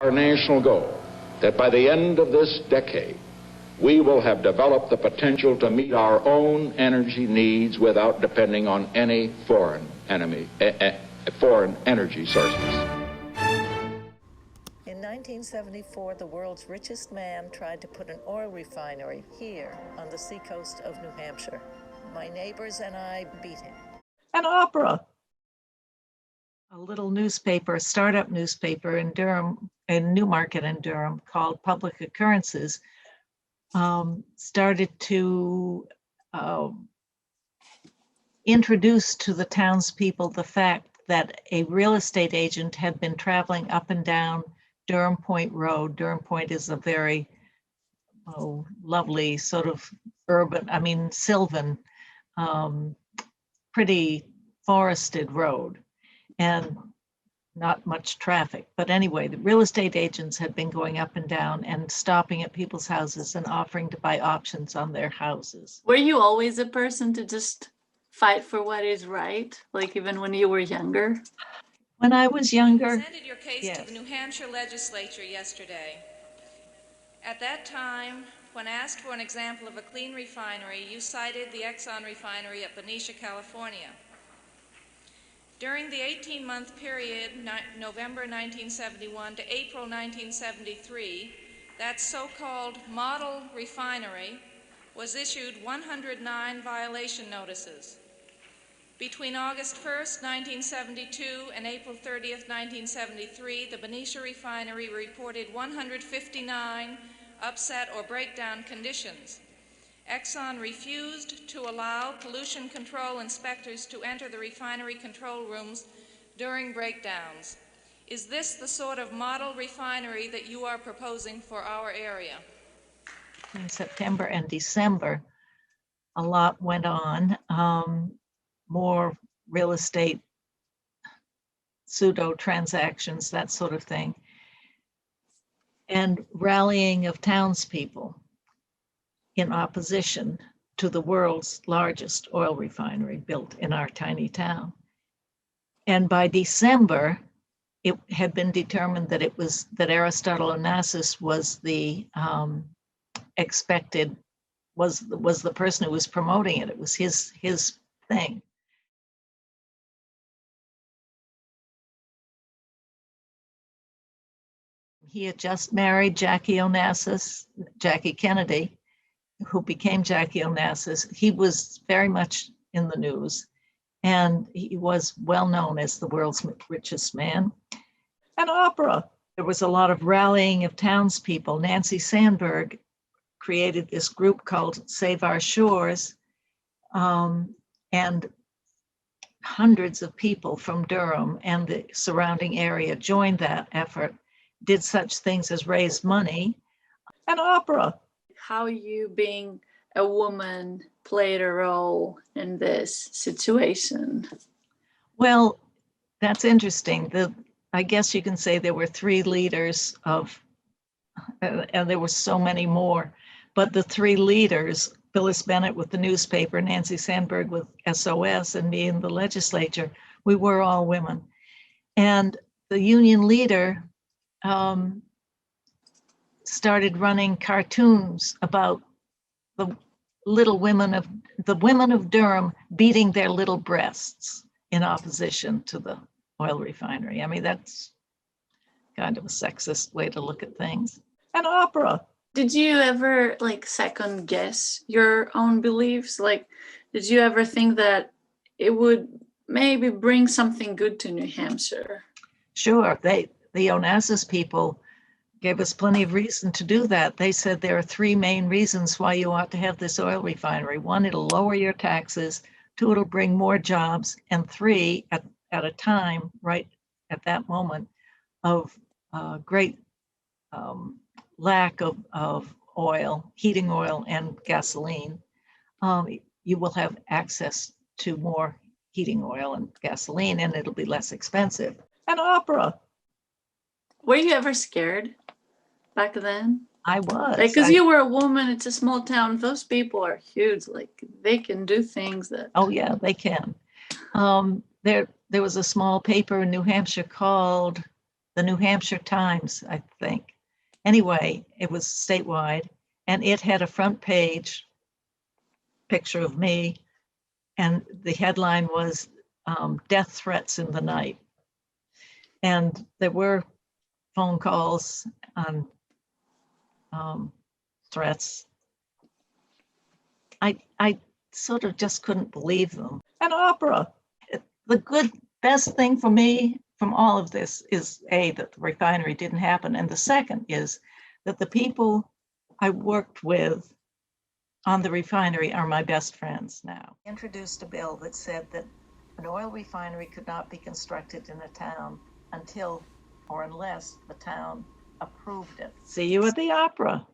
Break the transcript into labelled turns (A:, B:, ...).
A: Our national goal that by the end of this decade, we will have developed the potential to meet our own energy needs without depending on any foreign energy sources.
B: In 1974, the world's richest man tried to put an oil refinery here on the seacoast of New Hampshire. My neighbors and I beat him.
C: An opera. A little newspaper, a startup newspaper in Durham, in Newmarket in Durham, called Public Occurrences, started to introduce to the townspeople the fact that a real estate agent had been traveling up and down Durham Point Road. Durham Point is a very lovely sort of urban, sylvan, pretty forested road and not much traffic. But anyway, the real estate agents had been going up and down and stopping at people's houses and offering to buy options on their houses.
D: Were you always a person to just fight for what is right, like even when you were younger?
C: When I was younger,
E: you presented your case to the New Hampshire legislature yesterday. At that time, when asked for an example of a clean refinery, you cited the Exxon refinery at Benicia, California. During the 18-month period, November 1971 to April 1973, that so-called model refinery was issued 109 violation notices. Between August 1st, 1972 and April 30th, 1973, the Benicia refinery reported 159 upset or breakdown conditions. Exxon refused to allow pollution control inspectors to enter the refinery control rooms during breakdowns. Is this the sort of model refinery that you are proposing for our area?
C: In September and December, a lot went on. More real estate pseudo transactions, that sort of thing, and rallying of townspeople in opposition to the world's largest oil refinery built in our tiny town. And by December, it had been determined that Aristotle Onassis was the was the person who was promoting it. It was his thing. He had just married Jackie Kennedy, who became Jackie Onassis. He was very much in the news, and he was well known as the world's richest man. An opera. There was a lot of rallying of townspeople. Nancy Sandberg created this group called Save Our Shores, and hundreds of people from Durham and the surrounding area joined that effort, did such things as raise money. An opera.
D: How you, being a woman, played a role in this situation?
C: Well, that's interesting. I guess you can say there were three leaders and there were so many more, but the three leaders, Phyllis Bennett with the newspaper, Nancy Sandberg with SOS, and me in the legislature, we were all women. And the union leader started running cartoons about the women of Durham beating their little breasts in opposition to the oil refinery. I mean, that's kind of a sexist way to look at things. An opera.
D: Did you ever second guess your own beliefs? Did you ever think that it would maybe bring something good to New Hampshire?
C: Sure. The Onassis people gave us plenty of reason to do that. They said there are three main reasons why you ought to have this oil refinery. One, it'll lower your taxes. Two, it'll bring more jobs. And three, at a time, right at that moment, of great lack of oil, heating oil and gasoline, you will have access to more heating oil and gasoline, and it'll be less expensive. An opera.
D: Were you ever scared back then?
C: I was.
D: Because you were a woman, it's a small town. Those people are huge. They can do things that...
C: Oh, yeah, they can. There was a small paper in New Hampshire called the New Hampshire Times, I think. Anyway, it was statewide, and it had a front page picture of me, and the headline was death threats in the night. And there were phone calls on threats. I sort of just couldn't believe them. An opera. The best thing for me from all of this is A, that the refinery didn't happen. And the second is that the people I worked with on the refinery are my best friends now. Introduced a bill that said that an oil refinery could not be constructed in a town until or unless the town approved it. See you at the opera.